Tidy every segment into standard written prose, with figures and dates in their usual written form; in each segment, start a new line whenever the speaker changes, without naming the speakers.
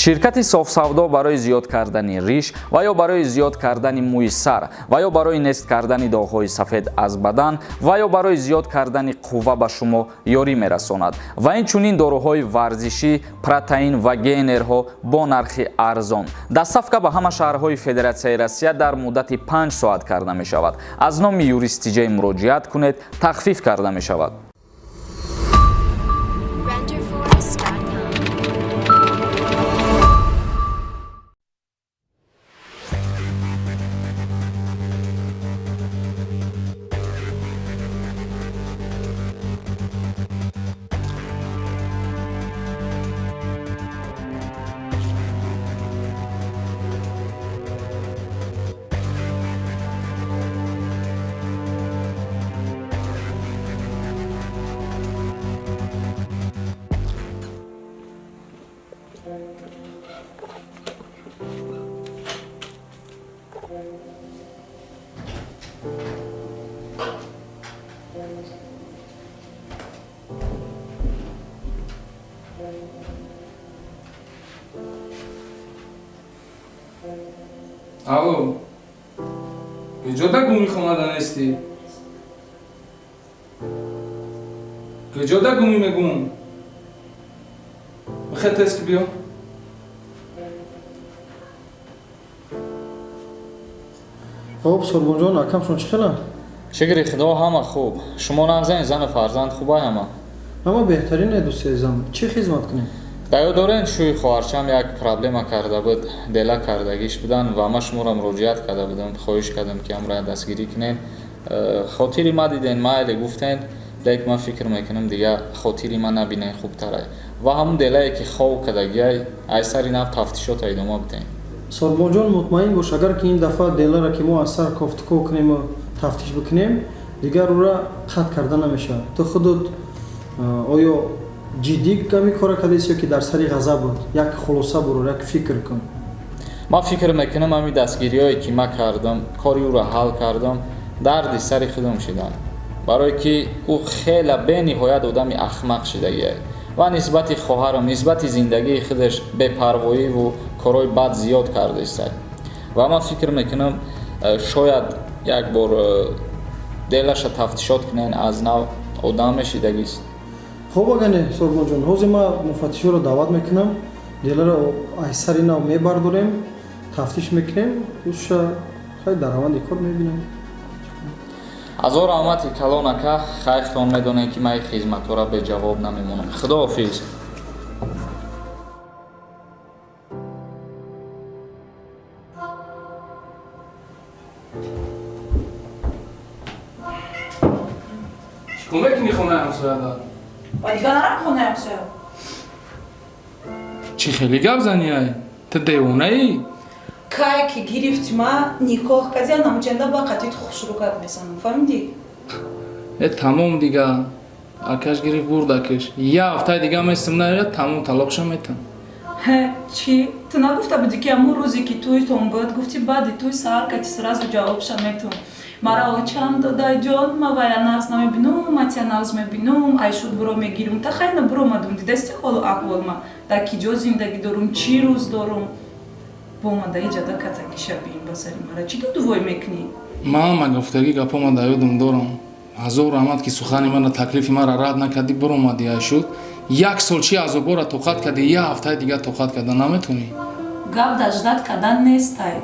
ширкати софсавдо барои зиёд кардани риш ва ё барои зиёд кардани мӯи сар ва ё барои нест кардани доғҳои сафед аз бадан ва ё барои зиёд кардани қувва ба шумо ёрӣ мерасонад ва инчунин дороҳои варзишӣ, протеин ва гейнерҳо бо нархи арзон. Доставка ба ҳама шаҳрҳои Федератсияи Россия дар муддати 5 соат карда мешавад. Аз номи юристиҷаи муроҷиат кунед, тахфиф карда мешавад.
Алло, куҷода гумӣ хонаданести? Куҷода гумӣ мегум? Бихел тез ки биё.
خب سلمان جان اکم شون چی خیلی؟
شکری خدا همه خوب. شما نازنین زن و فرزند خوبه همه.
اما بهترینه دوست عزیزم. چی خدمت کنیم؟
دایودارین شوی خواهرچم یک پرابلم کرده بود، دلا کردگیش بودن و ما شما را مراجعت کرده بودم، خواهش کردم که امروز دستگیری کنین. خاطری ما دیدین مایل گفتین، لیک من فکر میکنم دیگه خاطری ما نبینین خوب تره. و همون دلایی که خواه کردگی ایسری نف تفتیشات ادامه بدین.
سلمان جان مطمئن باش اگر که این دفعه دلا را که ما از سر کافتکو کنیم و تفتیش بکنیم دیگر او را قطع کرده نمیشه. تو خودت آیا جدی کمی کار کردیسی یا که در سری غضب بود؟ یک خلاصه برو، یک فکر کن.
ما فکر میکنم همین دستگیریایی که ما کردم، کاری او را حل کردم، درد سری خودم شدم. برای که او خیلی به نهایت آدم احمق شده و نسبت خواهرم، نسبت زندگی خودش بی‌پروایی و کارهای بد زیاد کرده است. و ما فکر میکنم شاید یک بار دلش تفتیشات کنین از نو آدم شدگی است.
خب اگه سلمان جان حاضر ما مفتشی رو دعوت میکنم، دل را از سری نو میبرداریم، تفتیش میکنیم، روش خیلی در روند کار میبینیم.
ازار آمدی کلانکه خیختان میدونین که من خدمت را به جواب نمیمونم. خداحافظ.
چیکار میکنی خونه همسایه دار؟
و دیگه نرم خونه همسایه.
چی خیلی گپ زنی؟ تو دیوانه ای؟
کای که گرفتی ما نیکاه کردی نموچنده با قطعیت خوشروکت میسنم فهمیدی؟
تمام دیگه آکش گرفت بردکش یه هفته دیگه میستم نهید تمام طلاقش میتم.
چی؟ تو نگفته بودی که امون روزی که توی تون بود گفتی بعد توی سهار کتی سراز جوابش میتون. مرا چند دادای جان ما باید ناز نمیبینم، ماتیا ناز میبینم، ایشود برو میگیرم تا خیلی برو مدون دیدستی حال احوال ما در کجا زندگی دارم، چی روز دارم با ما دایی جدا کتاکی شبیم بسری مرا چی دوای میکنی؟
ما گفتگی گپا ما دایودم دارم. هزار رحمت که سخنی من تکلیف ما را رد نکردی برو مادی ایشود یک سال چی از بارا توقت کردی یه هفته دیگه توقت کردن نمیتونی؟
گپ داشتت کردن نیستای.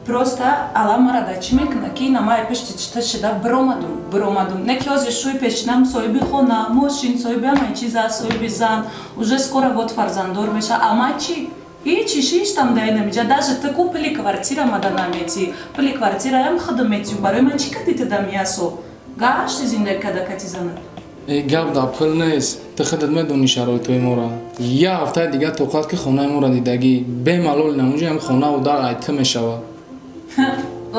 Просто алама радачи мекна ки намай пешти чита шида бромадум. Неки ози шуй пешинам соиби хона, мошин, соиби амай чиза, соиби зан, уже скоро вот фарзандор меша. Ама чи? Иш там дай намиджа. Даже таку пили квартира ма да намети. Пили квартира ям хадамети. Барои ман чи кадите да миясо? Гашти зиндаги када кати занад.
گپ دا پل نیست. تو خودت میدونی شرایطای ما را. یه هفته دیگه توقت که خونه ما را دیدگی به ملال نموجی هم خونه و در ایته میشود.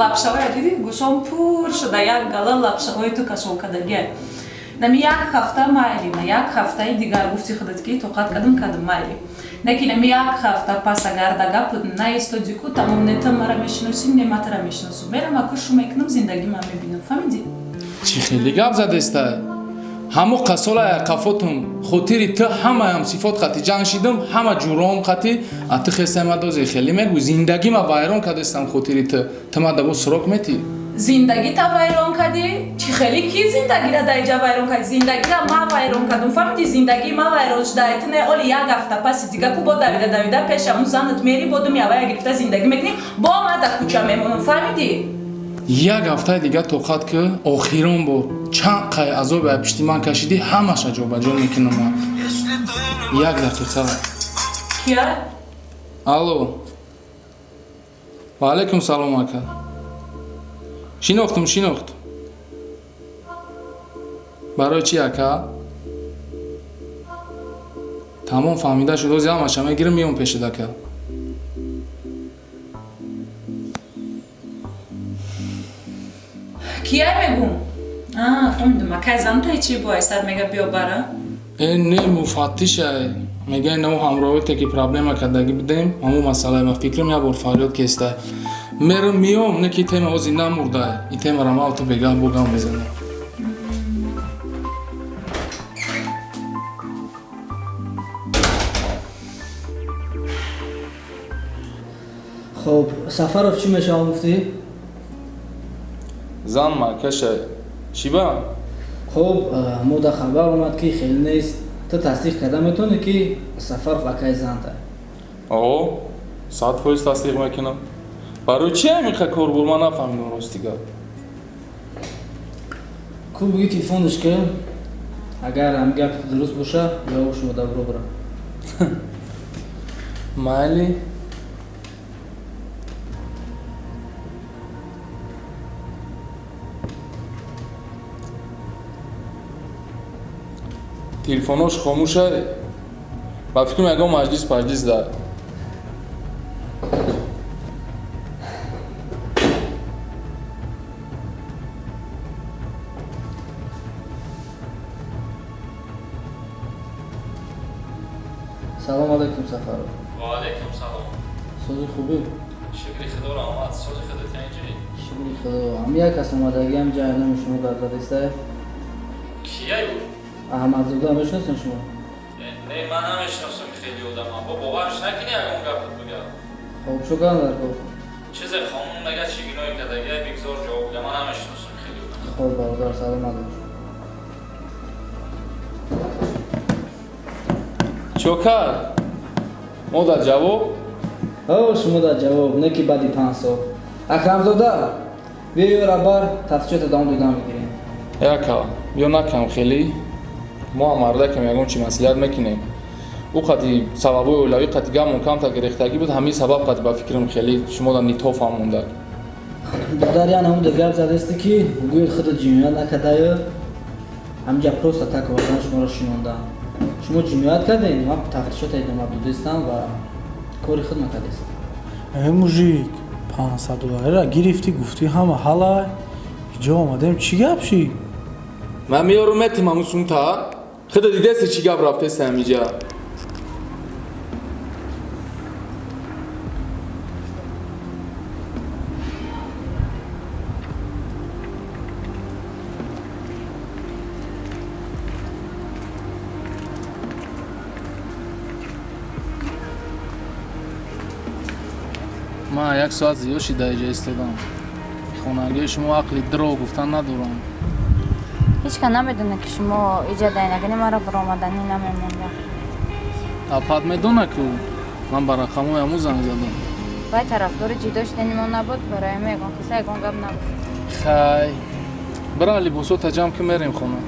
Лапшавай диди гушом пур шуда як гала лапшавай ту кашол кадаги. Нами як хафта майли, на як хафта дигар гуфти худат ки тоқат кадам майли. Неки нами як хафта пас агар да гап на истодику тамом не та мара мешиносим не матара мешиносу. Мерам аку шума икнам зиндаги ма мебинам. Фамиди?
چی خیلی گپ زده است؟ ҳамо қасола қафотум хотири ту ҳамаям сифот қати ҷаншидум ҳама ҷуром қати ату хесамадозе хели мегӯ зиндагима вайрон кадестам хотири ту ма дабо сурок метӣ
зиндагита вайрон кадӣ чӣ хеле ки зиндагира даиҷа вайрон кадӣ зиндагира ма вайрон кадум фаҳмидӣ зиндагии ма вайрон шуда айтне оли як ҳафта паси дига ку бо давида пешаму занат мери бо думи авая гирифта зиндагӣ мекунӣ бо ма да куча мемонам фаҳмидӣ
як ҳафтаи дига тоқат ки охирон бор чанд қай азоби аз пишти ман кашидӣ ҳамаша ҷобаҷо мекунам ман як дақиқа
кия
алло ва алайкум салом ака шинохтум барои чӣ ака тамом фаҳмида шуд ҳозир ҳамаша мегирам миём пешид ака
кия мегум фаҳмидум акай зантаи чӣ боисад мега биё бара
не муфаттишай мегай наву ҳамроҳите ки проблема кардагӣ бидем ҳаму масъалаи ма фикрам як бор фарёд кестай мерам миём не ки тема ҳозир намурдай ин темара ма авто бегаҳ богам мезанам
хоб Сафаров чӣ мешавад муфтӣ
зан макашай чиба
хоб мода хабар омад ки хеле нест ту тасдиқ карда метавонӣ ки Сафаров акаи занта
100% тасдиқ мекунам барои чи ҳамиқа кор буд ман нафаҳмидам ростига
ку биги телефонаш ки агар ҳам гап дуруст боша ҷавоб шумо да буро бирам
майли телефонош хомӯшай ба фикрам ягон маҷлис дар
салом алайкум Сафаров
وعلیکم سلام
сози хубӣ
شکری خدا را آمد سوزی خدا تنجی
шукри худо ҳам як кас омадаги ҳам ҷай номи шумо гардадистай
کیایی بود؟
аҳмадзода мешиносен шумо
نه من نمیشناسم خیلی آدم با باورش نکنی اگه اون گپ بگم
хоб чӣ кардам дар кор
چیز خانم مگه چی گناهی کرده اگه بگذار جواب بگم من نمیشناسم خیلی آدم
хоб бародар саломат бош
чокар модар ҷавоб
шумо дар ҷавоб не ки баъди 5 сол акрамзода биё рабар тафтишота давом додам мегирем
яка бё накам хеле мо ҳам мардакам ягон чи маслиҳат мекунем ӯ қати сабабои оилавӣ қати гамон камтар гирехтагӣ буд ҳамин сабаб қати ба фикрам хеле шумо дар нитофам мондак
додар яъне ҳамуда гап задасти ки гӯед худат ҷиноят накардаю ҳамҷа просто так ватан шуморо шинондам шумо ҷиноят кардем ман тафтишота идома додистам ва кори худ накардест
мужик $500 гирифтӣ гуфтӣ ҳама ҳалай иҷо омадем чӣ гап ши
ман меёрум метимам ӯ сумта худа дидеси чӣ гап рафтест ҳамиҷа ман як соат зиёд шида иҷа истодам хонагии шумо ақли дро гуфтан надорам
ҳеҷ ка намедона ки шумо иҷа дайнагини маро баромаданӣ намемонда
апат медона ку ман ба рақамҳои ҳамун занг задам
вай тарафдори ҷидо шуданимо набуд барояме ягон қисса ягон гап набуд
хай бира либосота ҷамъ ки мерем хона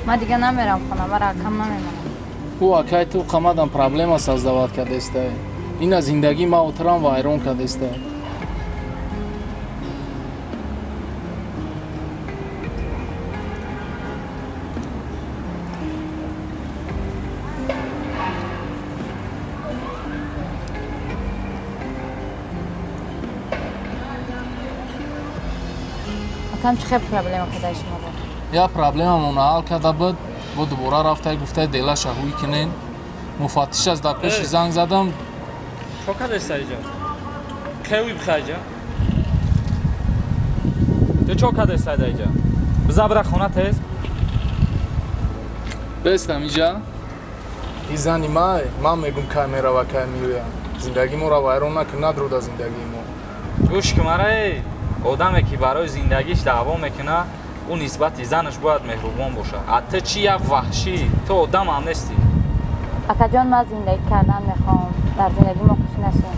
ман дига намерам хона ма рақам намемонам
ӯ акай ту қамадан проблема саздават кардестай ин аз зиндагии ма отирам вайрон кардестай
акам чӣ хел проблема кадаи шумо буд
як проблемамона ҳал карда буд бо дубора рафтай гуфтай дела шаҳуӣ кунем муфаттиш аз дар пеши занг задам
چو کدست ایجا؟ خیلی بخیجا؟ تو چو کدست ایجا؟ بذار برای خونه تیز؟
бестам иҷа и зани май ман мегум кай мерава кай меоям зиндагиморо вайрон накун надруда зиндагимо
гӯш кӣ мараи одаме ки барои зиндагиш даъво мекуна ӯ нисбати занаш бояд меҳрубон бошад а ту чи як ваҳшӣ ту одам ҳам нестӣ
акаҷон ман зиндагӣ кардан мехоҳам дар зиндагӣ мо хушӣ нашем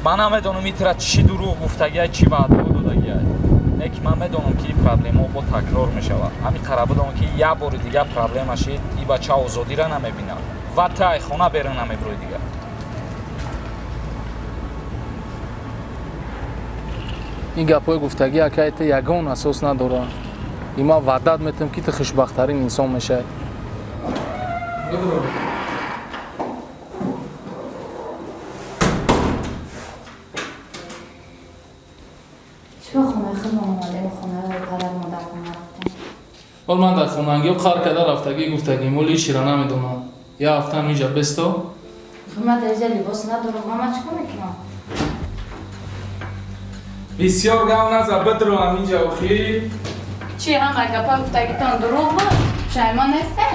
ман намедонам итра чӣ дурӯғ гуфтагиай чӣ ваъдаҳо додагиай лекин ман медонам ки проблемаҳо бо такрор мешавад ҳамин қара будам ки як бори дигар проблема шид и бача озодиро намебинад ва тай хона берун намебирои дигар
ин гапҳои гуфтагӣ акай ту ягон асос надорад и ман ваъдат метам ки ту хушбахттарин инсон мешавӣ
чиро хонаи худмон омадем хонаи падар модар хона рафтем
вол ман дар хонангиҳо қар када рафтагӣ гуфтагӣ моли ишира намедонам як ҳафтаам инҷа бесто
ман дар инҷа либос надорам ман чикор мекунам
бисёр гап наза бидроам инҷа охир
чи ҳама гапа гуфтагитон дурӯғ буд пушаймон нестем